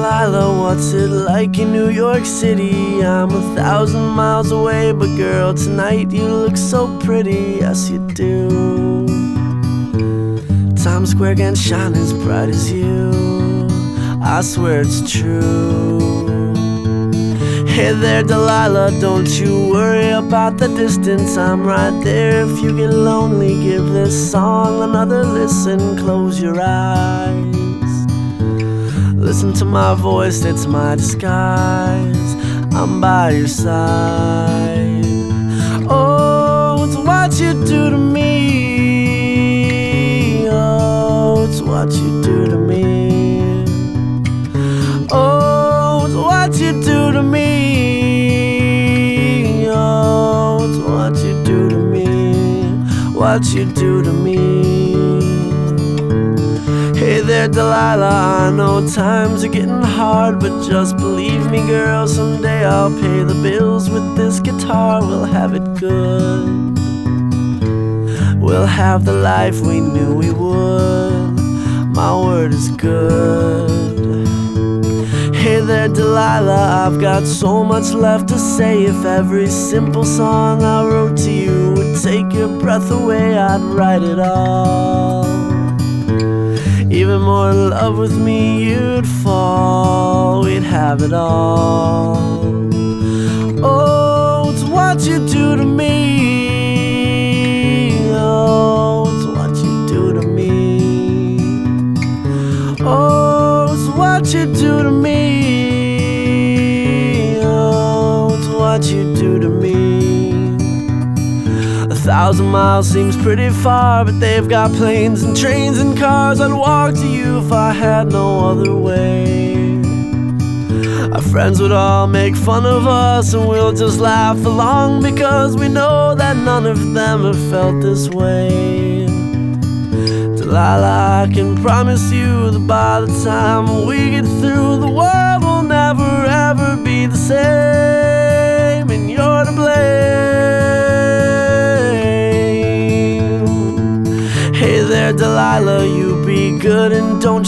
Delilah, what's it like in New York City? I'm 1,000 miles away, but girl, tonight you look so pretty, yes you do. Times Square can't shine as bright as you, I swear it's true. Hey there Delilah, don't you worry about the distance, I'm right there if you get lonely. Give this song another listen, close your eyes. Listen to my voice, it's my disguise, I'm by your side. Oh, it's what you do to me. Oh, it's what you do to me. Oh, it's what you do to me. Oh, it's what you do to me. What you do to me. Hey there Delilah, I know times are getting hard, but just believe me girl, someday I'll pay the bills with this guitar. We'll have it good, we'll have the life we knew we would, my word is good. Hey there Delilah, I've got so much left to say. If every simple song I wrote to you would take your breath away, I'd write it all. Even more in love with me you'd fall, we'd have it all. Oh, it's what you do to me. Oh, it's what you do to me. Oh, it's what you do to me. Oh, it's what you do to me. 1,000 miles seems pretty far, but they've got planes and trains and cars. I'd walk to you if I had no other way. Our friends would all make fun of us, and we'll just laugh along, because we know that none of them have felt this way. Delilah, I can promise you that by the time we get through, the world will never ever be the same, and you're to blame. Hey there Delilah, you be good and don't